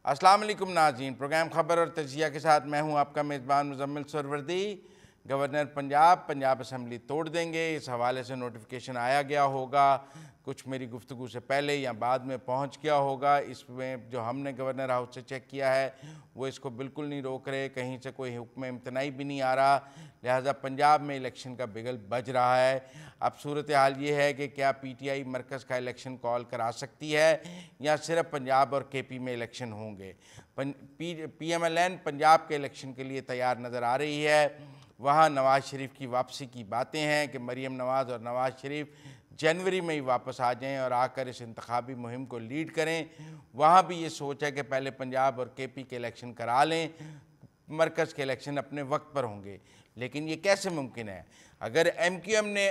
अस्सलाम वालेकुम नाज़रीन, प्रोग्राम खबर और तजिया के साथ मैं हूं आपका मेज़बान मुज़म्मिल सरवर्दी। गवर्नर पंजाब असम्बली तोड़ देंगे, इस हवाले से नोटिफिकेशन आया गया होगा, कुछ मेरी गुफ्तगू से पहले या बाद में पहुंच गया होगा। इसमें जो हमने गवर्नर हाउस से चेक किया है वो इसको बिल्कुल नहीं रोक रहे, कहीं से कोई हुक्म इम्तनाई भी नहीं आ रहा, लिहाजा पंजाब में इलेक्शन का बिगल बज रहा है। अब सूरत हाल ये है कि क्या PTI मरकज़ का इलेक्शन कॉल करा सकती है या सिर्फ पंजाब और KP में इलेक्शन होंगे। PMLN पंजाब के इलेक्शन के लिए तैयार नज़र आ रही है। वहाँ नवाज़ शरीफ की वापसी की बातें हैं कि मरीम नवाज़ और नवाज़ शरीफ जनवरी में ही वापस आ जाएं और आकर इस इंतखाबी मुहिम को लीड करें। वहाँ भी ये सोच है कि पहले पंजाब और KP के इलेक्शन करा लें, मरकज़ के इलेक्शन अपने वक्त पर होंगे। लेकिन ये कैसे मुमकिन है? अगर MQM ने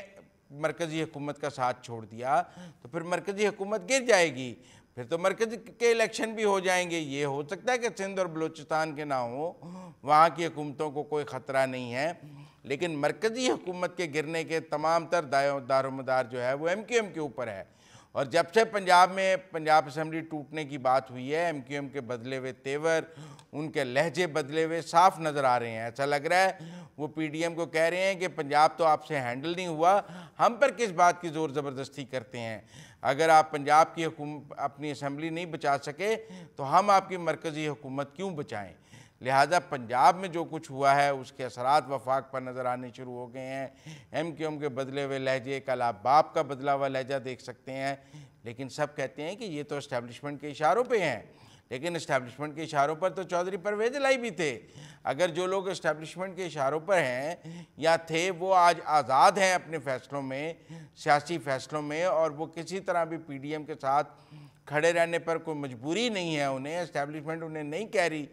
मरकज़ी हुकूमत का साथ छोड़ दिया तो फिर मरकज़ी हुकूमत गिर जाएगी, फिर तो मरकज़ के इलेक्शन भी हो जाएंगे। ये हो सकता है कि सिंध और बलूचिस्तान के ना हो, वहाँ की हुकूमतों को कोई ख़तरा नहीं है, लेकिन मरकज़ी हुकूमत के गिरने के तमाम तर दारोमदार जो है वो MQM के ऊपर है। और जब से पंजाब में पंजाब असम्बली टूटने की बात हुई है, MQM के बदले हुए तेवर, उनके लहजे बदले हुए साफ नज़र आ रहे हैं। ऐसा लग रहा है वो PDM को कह रहे हैं कि पंजाब तो आपसे हैंडल नहीं हुआ, हम पर किस बात की ज़ोर ज़बरदस्ती करते हैं। अगर आप पंजाब की अपनी असम्बली नहीं बचा सके तो हम आपकी मरकज़ी हुकूमत क्यों बचाएं। लिहाजा पंजाब में जो कुछ हुआ है उसके असरात वफाक पर नज़र आने शुरू हो गए हैं। MQM के बदले हुए लहजे, कल आप बाप का बदला हुआ लहजा देख सकते हैं। लेकिन सब कहते हैं कि ये तो इस्टेब्लिशमेंट के इशारों पे हैं, लेकिन इस्टेब्लिशमेंट के इशारों पर तो चौधरी परवेज़ इलाही भी थे। अगर जो लोग इस्टेब्लिशमेंट के इशारों पर हैं या थे वो आज आज़ाद हैं अपने फ़ैसलों में, सियासी फ़ैसलों में, और वो किसी तरह भी PDM के साथ खड़े रहने पर कोई मजबूरी नहीं है उन्हें, इस्टेब्लिशमेंट उन्हें नहीं कह रही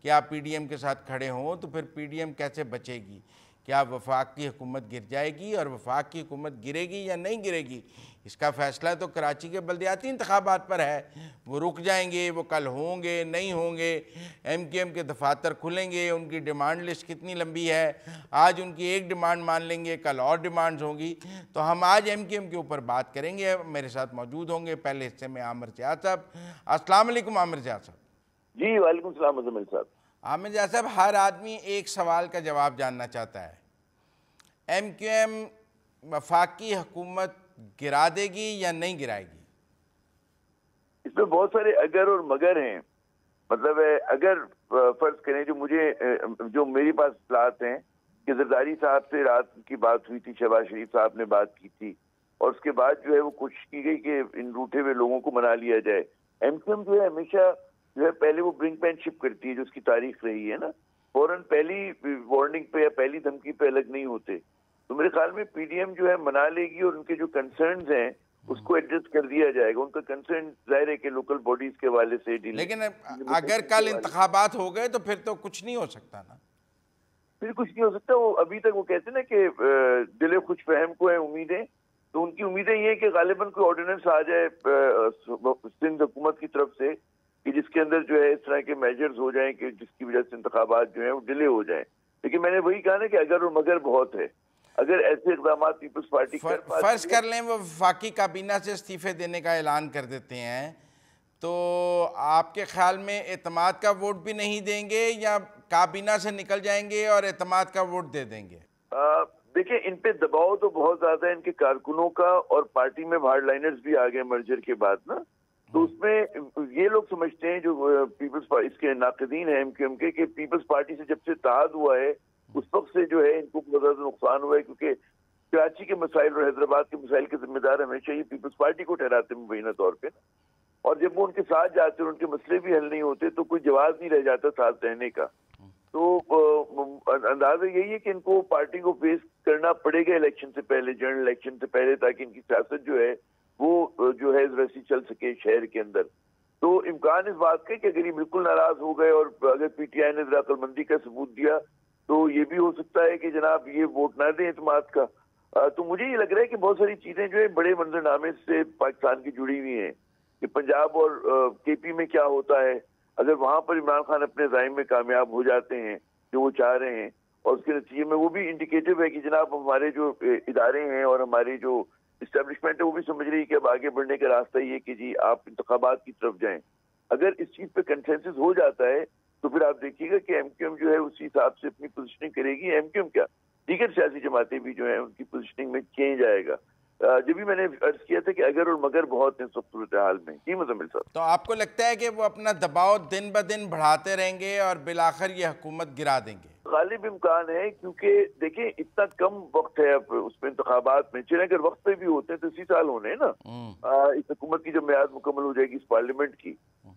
कि आप PDM के साथ खड़े हों, तो फिर PDM कैसे बचेगी? क्या वफाक की हुकूमत गिर जाएगी? और वफाक की हुकूमत गिरेगी या नहीं गिरेगी, इसका फ़ैसला तो कराची के बल्दियाती इंतखाबात पर है। वो रुक जाएंगे, वो कल होंगे नहीं होंगे, MQM के दफातर खुलेंगे, उनकी डिमांड लिस्ट कितनी लंबी है, आज उनकी एक डिमांड मान लेंगे, कल और डिमांड्स होंगी। तो हम आज MQM के ऊपर बात करेंगे। मेरे साथ मौजूद होंगे पहले हिस्से में आमिर जियाद साहब। अस्सलाम वालेकुम आमिर जियाद साहब। जी वालेकुम सलाम मुज़म्मिल साहब। आमिर जियाद साहब, हर आदमी एक सवाल का जवाब जानना चाहता है, MQM वफाकी हुकूमत गिरा देगी या नहीं गिराएगी? इसमें बहुत सारे अगर और मगर हैं। मतलब अगर फर्ज करें जो मेरे पास इत्तलात हैं कि जरदारी साहब से रात की बात हुई थी, शहबाज शरीफ साहब ने बात की थी, और उसके बाद जो है वो कोशिश की गई कि इन रूठे हुए लोगों को मना लिया जाए। MQM जो है हमेशा जो है पहले वो ब्रिंकमैनशिप करती है, जो उसकी तारीख रही है ना, फौरन पहली वार्निंग पे या पहली धमकी पे अलग नहीं होते। तो मेरे ख्याल में PDM जो है मना लेगी और उनके जो कंसर्न्स हैं उसको एडजस्ट कर दिया जाएगा। उनका कंसर्न जाहिर है कि लोकल बॉडीज के हवाले से लेकिन अगर कल इंतखाबात हो गए तो फिर तो कुछ नहीं हो सकता ना। फिर कुछ नहीं हो सकता। वो अभी तक वो कहते हैं ना कि दिल खुश फहम को है उम्मीदें, तो उनकी उम्मीदें ये है कि गालिबन कोई ऑर्डिनेंस आ जाए सिंध हुकूमत की तरफ से कि जिसके अंदर जो है इस तरह के मेजर्स हो जाएं कि जिसकी वजह से इंतखाबात जो है वो डिले हो जाए। लेकिन मैंने वही कहा ना कि अगर और मगर बहुत है। अगर ऐसे इक़दाम पीपल्स पार्टी फर्ज कर लें वो वफाकी काबीना से इस्तीफे देने का ऐलान कर देते हैं, तो आपके ख्याल में एतमाद का वोट भी नहीं देंगे या काबीना से निकल जाएंगे और एतमाद का वोट दे देंगे? देखिए, इन पे दबाव तो बहुत ज्यादा है इनके कारकुनों का, और पार्टी में हार्डलाइनर्स भी आ गए मर्जर के बाद ना। तो उसमें ये लोग समझते हैं जो पीपल्स पार्टी इसके नाक़दीन है MQM के, कि पीपल्स पार्टी से जब से इत्तेहाद हुआ है उस वक्त से जो है इनको बहुत ज्यादा नुकसान हुआ है, क्योंकि कराची के मसाइल और हैदराबाद के मसाइल के जिम्मेदार हमेशा ये पीपल्स पार्टी को ठहराते हैं मुबैना तौर पर। और जब वो उनके साथ जाते और उनके मसले भी हल नहीं होते तो कोई जवाब नहीं रह जाता साथ रहने का। तो अंदाजा यही है कि इनको पार्टी को फेस करना पड़ेगा इलेक्शन से पहले, जनरल इलेक्शन से पहले, ताकि इनकी सियासत जो है वो जो है वैसी चल सके शहर के अंदर। तो इम्कान इस बात का कि अगर ये बिल्कुल नाराज हो गए और अगर PTI ने अक्लमंदी का सबूत दिया तो ये भी हो सकता है कि जनाब ये वोट ना दें इत्तेमाद का। तो मुझे ये लग रहा है कि बहुत सारी चीजें जो है बड़े मंजरनामे से पाकिस्तान की जुड़ी हुई हैं कि पंजाब और KP में क्या होता है। अगर वहां पर इमरान खान अपने ज़ाइम में कामयाब हो जाते हैं जो वो चाह रहे हैं, और उसके नतीजे में वो भी इंडिकेटिव है कि जनाब हमारे जो इदारे हैं और हमारी जो इस्टेब्लिशमेंट है वो भी समझ रही है कि अब आगे बढ़ने का रास्ता ये कि जी आप इंतखाबात की तरफ जाएं। अगर इस चीज पे कंसेंसस हो जाता है तो फिर आप देखिएगा कि एमक्यूएम जो है उसी हिसाब से अपनी पोजीशनिंग करेगी। एमक्यूएम क्या, दीगर सियासी जमातें भी जो है उनकी पोजीशनिंग में चेंज आएगा। जब भी मैंने अर्ज किया था कि अगर और मगर बहुत है सब सूरत हाल में। जी मुजम्मिल साहब, तो आपको लगता है कि वो अपना दबाव दिन ब दिन बढ़ाते रहेंगे और बिलाखिर ये हुकूमत गिरा देंगे? गालिब इम्कान है, क्योंकि देखिए इतना कम वक्त है अब उसमें इंतखाबात में। चले अगर वक्त पे भी होते हैं तो इसी साल होने हैं ना। इस हुकूमत की जब मियाद मुकम्मल हो जाएगी इस पार्लियामेंट की,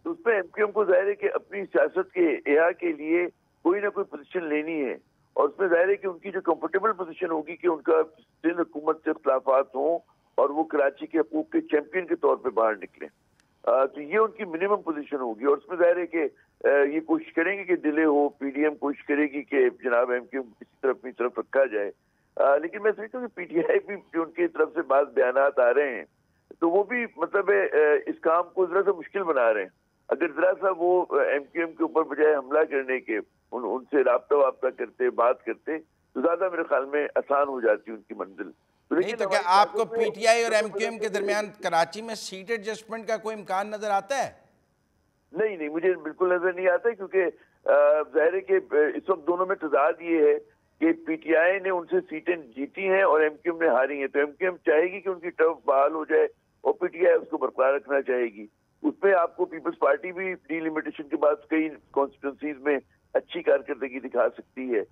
तो उसमें एमक्यूएम को जाहिर है कि अपनी सियासत के एहा के लिए कोई ना कोई पोजीशन लेनी है, और उसमें जाहिर है कि उनकी जो कंफर्टेबल पोजीशन होगी कि उनका सिंध हुकूमत से इख्तिलाफात हों और वो कराची के हकूक के चैंपियन के तौर पे बाहर निकले। तो ये उनकी मिनिमम पोजीशन होगी, और उसमें जाहिर है कि ये कोशिश करेंगे कि डिले हो, पीडीएम कोशिश करेगी कि जनाब एमक्यूएम किसी तरफ अपनी तरफ रखा जाए। लेकिन मैं समझता हूँ कि पीटीआई भी जो उनकी तरफ से बात बयानात आ रहे हैं तो वो भी मतलब इस काम को जरा सा मुश्किल बना रहे हैं। अगर जरा सा वो एमक्यूएम के ऊपर बजाय हमला करने के उनसे राब्ता वाब्ता करते, बात करते, तो ज्यादा मेरे ख्याल में आसान हो जाती उनकी मंजिल। नहीं तो क्या आपको पीटीआई और एमक्यूएम के दरमियान कराची में सीट एडजस्टमेंट का कोई इम्कान नजर आता है? नहीं नहीं, मुझे बिल्कुल नजर नहीं आता, क्योंकि जाहिर है कि इस वक्त दोनों में तजाद ये है कि पीटीआई ने उनसे सीटें जीती हैं और एमक्यूएम ने हारी हैं। तो एमक्यूएम चाहेगी कि उनकी टर्फ बहाल हो जाए और पीटीआई उसको बरकरार रखना चाहेगी। उसमें आपको पीपल्स पार्टी भी डीलिमिटेशन के बाद कई कॉन्स्टिट्यूंसीज में अच्छी कारकर्दगी दिखा सकती है।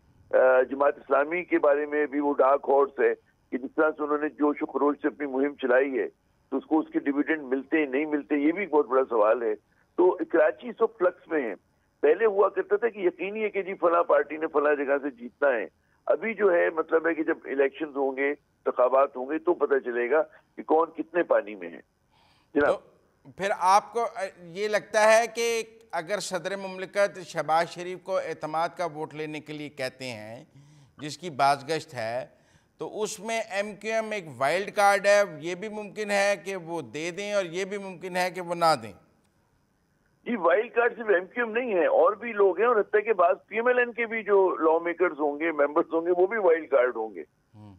जमात इस्लामी के बारे में भी वो डार्क हॉर्स है कि जिस तरह से उन्होंने जोश खरोश से अपनी मुहिम चलाई है तो उसको उसके डिविडेंड मिलते नहीं मिलते, ये भी एक बहुत बड़ा सवाल है। तो कराची इस वक्त फ्लक्स में है। पहले हुआ करता था कि यकीनी है कि जी फला पार्टी ने फला जगह से जीतना है। अभी जो है मतलब है कि जब इलेक्शंस होंगे, इंतखाबात होंगे, तो पता चलेगा कि कौन कितने पानी में है। तो फिर आपको ये लगता है कि अगर सदर मुमलिकत शहबाज शरीफ को एतमाद का वोट लेने के लिए कहते हैं, जिसकी बाज़गश्त है, तो उसमें एमक्यूएम एक वाइल्ड कार्ड है? ये भी मुमकिन है कि वो दे दें और ये भी मुमकिन है कि वो ना दें? जी, वाइल्ड कार्ड सिर्फ एमक्यूएम नहीं है, और भी लोग हैं, और हत्ता के बाद पीएमएलएन के भी जो लॉ मेकर्स होंगे, मेंबर्स होंगे, वो भी वाइल्ड कार्ड होंगे।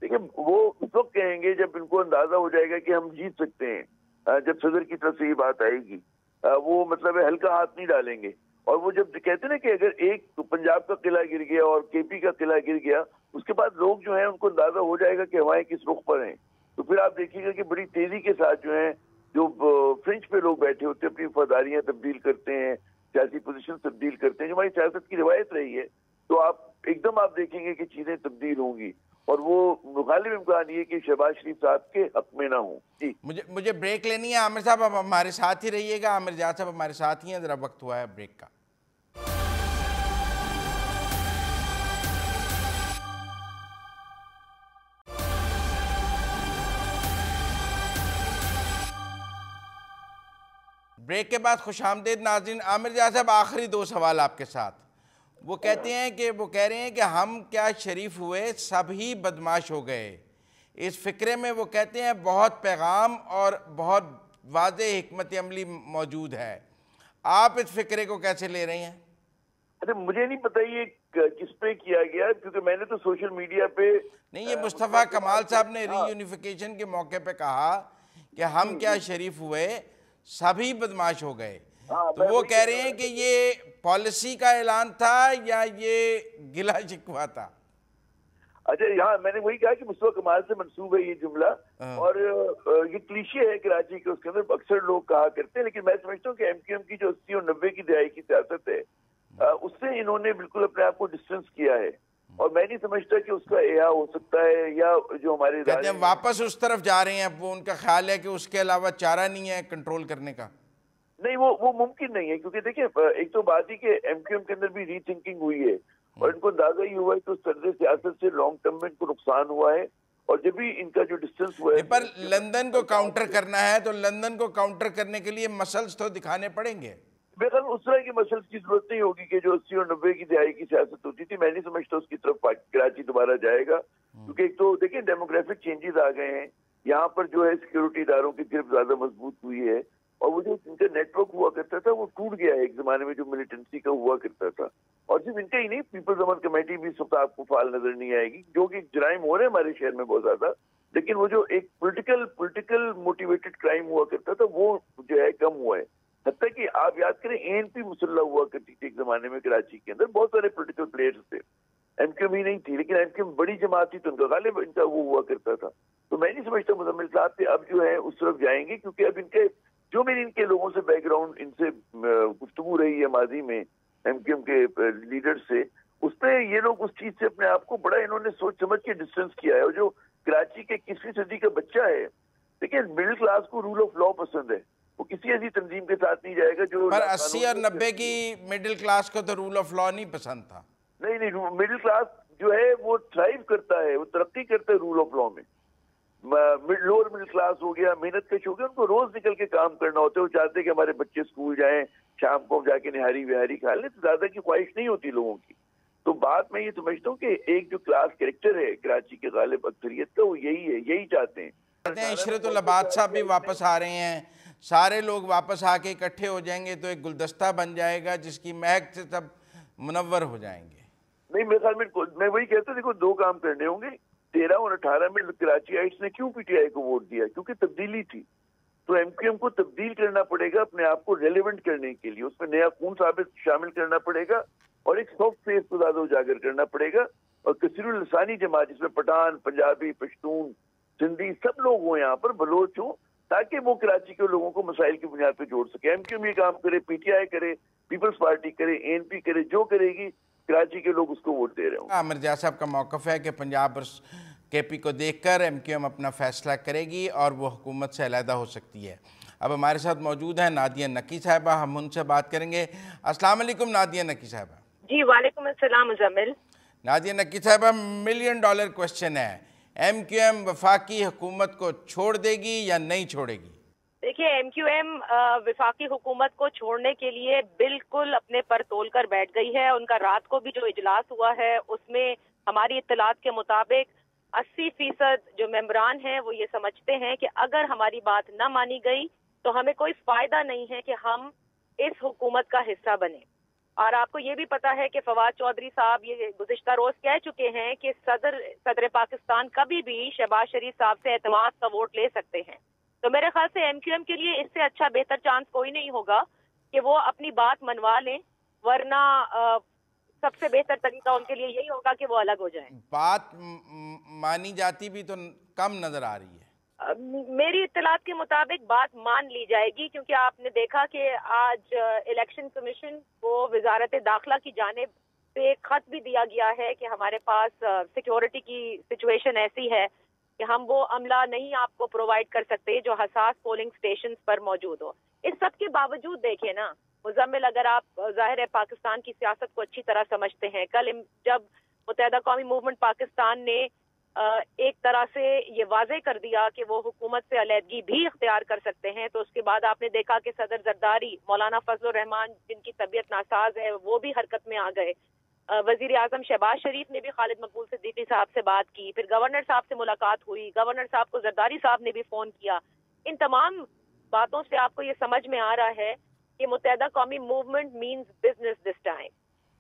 देखिए वो उस वक्त कहेंगे जब इनको अंदाजा हो जाएगा कि हम जीत सकते हैं। जब सदर की तरफ से ये बात आएगी, वो मतलब हल्का हाथ नहीं डालेंगे। और वो जब कहते ना कि अगर एक तो पंजाब का किला गिर गया और केपी का किला गिर गया, उसके बाद लोग जो है उनको अंदाजा हो जाएगा कि हवाएं किस रुख पर हैं। तो फिर आप देखिएगा कि बड़ी तेजी के साथ जो है, जो फ्रिंज पे लोग बैठे होते हैं, अपनी वफादारियां तब्दील करते हैं, सियासी पोजीशन तब्दील करते हैं, जो हमारी सियासत की रिवायत रही है। तो आप एकदम आप देखेंगे कि चीजें तब्दील होंगी, और वो गालिब इम्कान ये कि शहबाज शरीफ साहब के हक में ना हो। जी, मुझे ब्रेक लेनी है। आमिर साहब अब हमारे साथ ही रहिएगा। आमिर जाद साहब हमारे साथ ही हैं, ज़रा वक्त हुआ है ब्रेक का। ब्रेक के बाद खुशामदीद नाज़रीन। आमिर जाद साहब, आखिरी दो सवाल आपके साथ। वो कहते हैं कि वो कह रहे हैं कि हम क्या शरीफ हुए, सभी बदमाश हो गए। इस फ़िक्रे में वो कहते हैं बहुत पैगाम और बहुत वाज़ेह हिकमत अमली मौजूद है। आप इस फ़िक्रे को कैसे ले रहे हैं? अरे मुझे नहीं पता ये किस पे किया गया, क्योंकि मैंने तो सोशल मीडिया पे नहीं, ये मुस्तफ़ा कमाल साहब ने रीयूनिफिकेशन के मौके पे कहा कि हम क्या शरीफ हुए, सभी बदमाश हो गए। तो वो कह रहे हैं कि ये पॉलिसी का ऐलान था या ये गिला शिकवा था? अच्छा, यहाँ मैंने वही कहा कि मुस्तफा कमाल से मंसूब है ये जुमला, और ये क्लीशे है कराची के, उसके अंदर अक्सर लोग कहा करते हैं। लेकिन मैं समझता हूँ कि एमक्यूएम की जो 80 और 90 की दहाई की सियासत है, उससे इन्होंने बिल्कुल अपने आप को डिस्टेंस किया है, और मैं नहीं समझता कि उसका एहा हो सकता है, या जो हमारे कहते हैं वापस उस तरफ जा रहे हैं। वो उनका ख्याल है कि उसके अलावा चारा नहीं है कंट्रोल करने का। नहीं, वो मुमकिन नहीं है, क्योंकि देखिए एक तो बात ही कि एमक्यूएम के अंदर भी रीथिंकिंग हुई है, और इनको अंदाजा ही हुआ है तो सदर सियासत से लॉन्ग टर्म में इनको नुकसान हुआ है। और जब भी इनका जो डिस्टेंस हुआ है, पर लंदन को काउंटर करना है तो लंदन को काउंटर करने के लिए मसल्स तो दिखाने पड़ेंगे। बेखल उस तरह की मसल्स की जरूरत नहीं होगी कि जो 80 और 90 की दहाई की सियासत होती थी। मैं नहीं समझता उसकी तरफ कराची दोबारा जाएगा, क्योंकि एक तो देखिए डेमोग्राफिक चेंजेस आ गए हैं यहाँ पर, जो है सिक्योरिटी इदारों की गिरफ्त ज्यादा मजबूत हुई है, और वो जो इनका नेटवर्क हुआ करता था वो टूट गया है एक जमाने में, जो मिलिटेंसी का हुआ करता था। और सिर्फ इनका ही नहीं, पीपल्स अमन कमेटी भी सब आपको फाल नजर नहीं आएगी, जो कि जराइम हो रहे हैं हमारे शहर में बहुत ज्यादा, लेकिन वो जो एक पॉलिटिकल मोटिवेटेड क्राइम हुआ करता था वो जो है कम हुआ है। हत्ता कि आप याद करें ANP मुसल्ला हुआ करती थी एक जमाने में कराची के अंदर, बहुत सारे पोलिटिकल प्लेयर्स थे, MQM ही नहीं थी, लेकिन MQM बड़ी जमात थी तो उनका गालिब इनका वो हुआ करता था। तो मैं नहीं समझता मुजम्मिल साहब कि अब जो है उस तरफ जाएंगे, क्योंकि अब इनके जो मेरी इनके लोगों से बैकग्राउंड इनसे गुफ्तगू रही है माजी में MQM के लीडर से, उस पर ये लोग उस चीज से अपने आप को बड़ा इन्होंने सोच समझ के डिस्टेंस किया है। और जो कराची के 21वीं सदी का बच्चा है, देखिए मिडिल क्लास को रूल ऑफ लॉ पसंद है, वो किसी ऐसी तंजीम के साथ नहीं जाएगा जो पर 80 और 90 की मिडिल क्लास को तो रूल ऑफ लॉ नहीं पसंद था। नहीं, मिडिल क्लास जो है वो थ्राइव करता है, वो तरक्की करता है रूल ऑफ लॉ में। लोअर मिडिल क्लास हो गया, मेहनत कश हो गया, उनको रोज निकल के काम करना होता है, वो चाहते हैं कि हमारे बच्चे स्कूल जाएं, शाम को जाके निहारी विहारी खा लें, तो ज्यादा की ख्वाहिश नहीं होती लोगों की। तो बात मैं ये समझता हूँ कि एक जो क्लास कैरेक्टर है कराची के गालिब अक्सरियत का, वो यही है, यही चाहते हैं। इशरतुल अबाद साहब भी वापस आ रहे हैं, सारे लोग वापस आके इकट्ठे हो जाएंगे तो एक गुलदस्ता बन जाएगा जिसकी महक से सब मुनव्वर हो जाएंगे। नहीं, मेरे ख्याल में मैं वही कहता हूँ, देखो दो काम करने होंगे। 13 और 18 में कराचीइट्स ने क्यों PTI को वोट दिया? क्योंकि तब्दीली थी। तो MQM को तब्दील करना पड़ेगा अपने आप को रेलेवेंट करने के लिए, उसमें नया खून साबित शामिल करना पड़ेगा और एक सॉफ्ट फेस को ज्यादा उजागर करना पड़ेगा। और कसीरुल लसानी जमात जिसमें पठान, पंजाबी, पश्तून, सिंधी सब लोग हों, यहाँ पर बलोच हों, ताकि वो कराची के लोगों को मसाइल की बुनियाद पर जोड़ सके। MQM ये काम करे, PTI करे, पीपल्स पार्टी करे, ANP करे, जो करेगी कराची के लोग उसको वोट दे रहे हो। आमिर रियाज साहब का मौक़िफ़ है कि पंजाब और KP को देखकर MQM अपना फैसला करेगी और वो हुकूमत से अलहदा हो सकती है। अब हमारे साथ मौजूद हैं नादिया नकी साहिबा, हम उनसे बात करेंगे। अस्सलाम वालेकुम नादिया नकी साहिबा। जी वालेकुम अस्सलाम मुजम्मिल। नादिया नकी साहिबा, $1 मिलियन क्वेश्चन है, MQM वफाकी हुकूमत को छोड़ देगी या नहीं छोड़ेगी? देखिए, MQM वफाकी हुकूमत को छोड़ने के लिए बिल्कुल अपने पर तोल कर बैठ गई है। उनका रात को भी जो इजलास हुआ है उसमें हमारी इत्तलात के मुताबिक 80% जो मेंबरान हैं वो ये समझते हैं कि अगर हमारी बात न मानी गई तो हमें कोई फायदा नहीं है कि हम इस हुकूमत का हिस्सा बने। और आपको ये भी पता है कि फवाद चौधरी साहब ये गुज़िश्ता रोज कह चुके हैं कि सदर पाकिस्तान कभी भी शहबाज शरीफ साहब से एतमाद का वोट ले सकते हैं। तो मेरे ख्याल से MQM के लिए इससे अच्छा बेहतर चांस कोई नहीं होगा कि वो अपनी बात मनवा लें, वरना सबसे बेहतर तरीका उनके लिए यही होगा कि वो अलग हो जाएं। बात मानी जाती भी तो कम नजर आ रही है। मेरी इत्तलात के मुताबिक बात मान ली जाएगी, क्योंकि आपने देखा कि आज इलेक्शन कमीशन को वजारत दाखिला की जानिब से एक खत भी दिया गया है कि हमारे पास सिक्योरिटी की सिचुएशन ऐसी है कि हम वो अमला नहीं आपको प्रोवाइड कर सकते जो हसास पोलिंग स्टेशन पर मौजूद हो। इस सब के बावजूद देखें ना मुजम्मिल, अगर आप जाहिर है पाकिस्तान की सियासत को अच्छी तरह समझते हैं, कल जब मुत्तहिदा कौमी मूवमेंट पाकिस्तान ने एक तरह से ये वाजे कर दिया कि वो हुकूमत से अलहदगी भी इख्तियार कर सकते हैं, तो उसके बाद आपने देखा कि सदर जरदारी मौलाना फजलुर रहमान जिनकी तबीयत नासाज है वो भी हरकत में आ गए। वजीर आजम शहबाज शरीफ ने भी खालिद मकबूल सिद्दीकी साहब से बात की, फिर गवर्नर साहब से मुलाकात हुई, गवर्नर साहब को जरदारी साहब ने भी फोन किया। इन तमाम बातों से आपको ये समझ में आ रहा है कि मुत्तहिदा कौमी movement means business this time.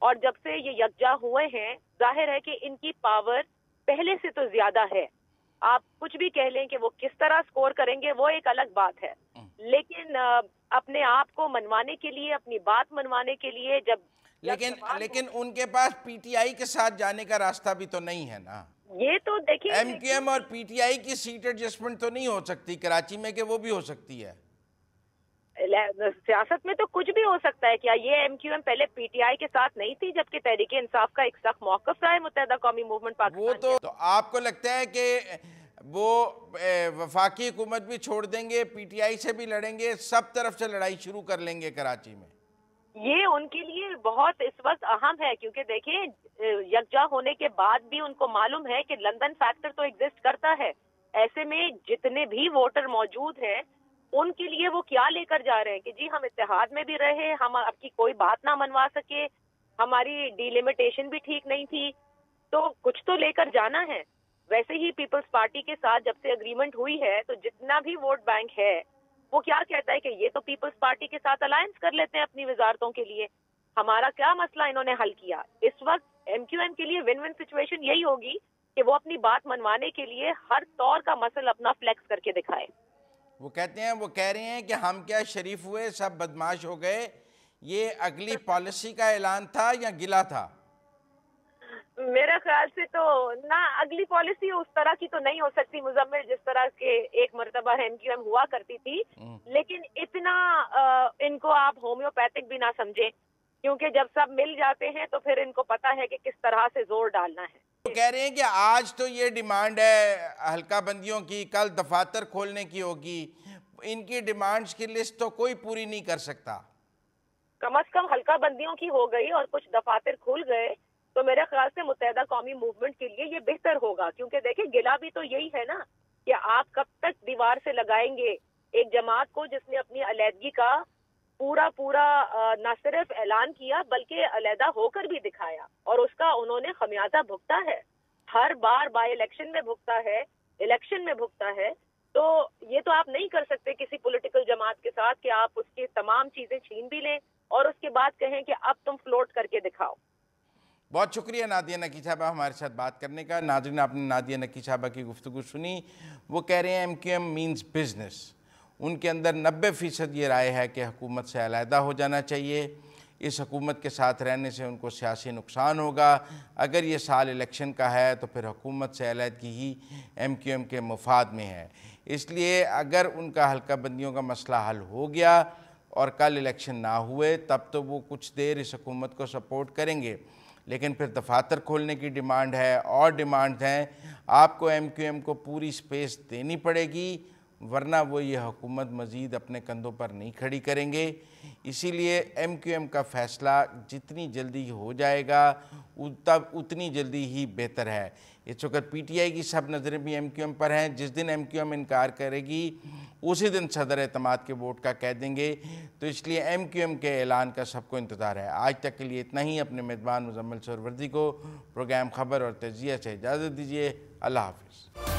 और जब से ये यकजा हुए हैं जाहिर है कि इनकी पावर पहले से तो ज्यादा है। आप कुछ भी कह लें कि वो किस तरह स्कोर करेंगे वो एक अलग बात है, लेकिन अपने आप को मनवाने के लिए, अपनी बात मनवाने के लिए लेकिन उनके पास PTI के साथ जाने का रास्ता भी तो नहीं है ना। ये तो देखिए MQM और PTI की सीट एडजस्टमेंट तो नहीं हो सकती कराची में, कि वो भी हो सकती है? सियासत में तो कुछ भी हो सकता है। क्या ये MQM पहले PTI के साथ नहीं थी, जबकि तहरीक इंसाफ का एक सख्त मौक़िफ़ रहा है मुत्तहिदा कौमी मूवमेंट पाकिस्तान? वो तो आपको लगता है कि वो वफाकी हुकूमत भी छोड़ देंगे, PTI से भी लड़ेंगे, सब तरफ से लड़ाई शुरू कर लेंगे कराची में? ये उनके लिए बहुत इस वक्त अहम है, क्योंकि देखें यकजा होने के बाद भी उनको मालूम है कि लंदन फैक्टर तो एग्जिस्ट करता है। ऐसे में जितने भी वोटर मौजूद हैं उनके लिए वो क्या लेकर जा रहे हैं कि जी हम इत्तेहाद में भी रहे, हम आपकी कोई बात ना मनवा सके, हमारी डिलिमिटेशन भी ठीक नहीं थी, तो कुछ तो लेकर जाना है। वैसे ही पीपल्स पार्टी के साथ जब से अग्रीमेंट हुई है तो जितना भी वोट बैंक है वो क्या कहता है कि ये तो पीपल्स पार्टी के साथ अलायंस कर लेते हैं अपनी वजारतों के लिए। हमारा क्या मसला इन्होंने हल किया? इस वक्त MQM के लिए विन विन सिचुएशन यही होगी कि वो अपनी बात मनवाने के लिए हर तौर का मसल अपना फ्लेक्स करके दिखाए। वो कहते हैं, वो कह रहे हैं कि हम क्या शरीफ हुए, सब बदमाश हो गए। ये अगली पॉलिसी का ऐलान था या गिला था? मेरे ख्याल से तो ना, अगली पॉलिसी उस तरह की तो नहीं हो सकती मुजम्मिल, जिस तरह के एक मर्तबा एमक्यूएम हुआ करती थी। लेकिन इतना इनको आप होम्योपैथिक भी ना समझें, क्योंकि जब सब मिल जाते हैं तो फिर इनको पता है कि किस तरह से जोर डालना है। तो कह रहे हैं कि आज तो ये डिमांड है हल्का बंदियों की, कल दफातर खोलने की होगी। इनकी डिमांड्स की लिस्ट तो कोई पूरी नहीं कर सकता। कम से कम हल्का बंदियों की हो गई और कुछ दफातर खुल गए तो मेरे ख्याल से मुत्तहदा कौमी मूवमेंट के लिए ये बेहतर होगा। क्योंकि देखिए, गिला भी तो यही है ना कि आप कब तक दीवार से लगाएंगे एक जमात को जिसने अपनी अलहदगी का पूरा न सिर्फ ऐलान किया बल्कि अलहदा होकर भी दिखाया, और उसका उन्होंने खमियाजा भुगता है। हर बार बाय इलेक्शन में भुगता है, इलेक्शन में भुगता है। तो ये तो आप नहीं कर सकते किसी पॉलिटिकल जमात के साथ कि आप उसकी तमाम चीजें छीन भी लें और उसके बाद कहें कि अब तुम फ्लोट करके दिखाओ। बहुत शुक्रिया नादिया नकी साहबा हमारे साथ बात करने का। नाज़रीन, आपने नादिया नकी साहबा की गुफ्तगू सुनी। वो कह रहे हैं एमक्यूएम मीन्स बिजनेस। उनके अंदर 90% ये राय है कि हुकूमत से अलहदा हो जाना चाहिए। इस हुकूमत के साथ रहने से उनको सियासी नुकसान होगा। अगर ये साल इलेक्शन का है तो फिर हुकूमत से अलहदगी ही एमक्यूएम के मुफाद में है। इसलिए अगर उनका हल्का बंदियों का मसला हल हो गया और कल इलेक्शन ना हुए तब तो वो कुछ देर इस हुकूमत को सपोर्ट करेंगे, लेकिन फिर दफातर खोलने की डिमांड है और डिमांड हैं। आपको एमक्यूएम को पूरी स्पेस देनी पड़ेगी, वरना वो ये हुकूमत मज़ीद अपने कंधों पर नहीं खड़ी करेंगे। इसीलिए एमक्यूएम का फ़ैसला जितनी जल्दी हो जाएगा तब उतनी जल्दी ही बेहतर है। इस वक्त पीटीआई की सब नज़रें भी एमक्यूएम पर हैं। जिस दिन एमक्यूएम इनकार करेगी उसी दिन सदर एतमाद के वोट का कह देंगे। तो इसलिए एमक्यूएम के ऐलान का सबको इंतज़ार है। आज तक के लिए इतना ही। अपने मेज़बान मुजम्मिल सोहरवर्दी को प्रोग्राम खबर और तजिया से इजाज़त दीजिए। अल्लाह हाफ़िज़।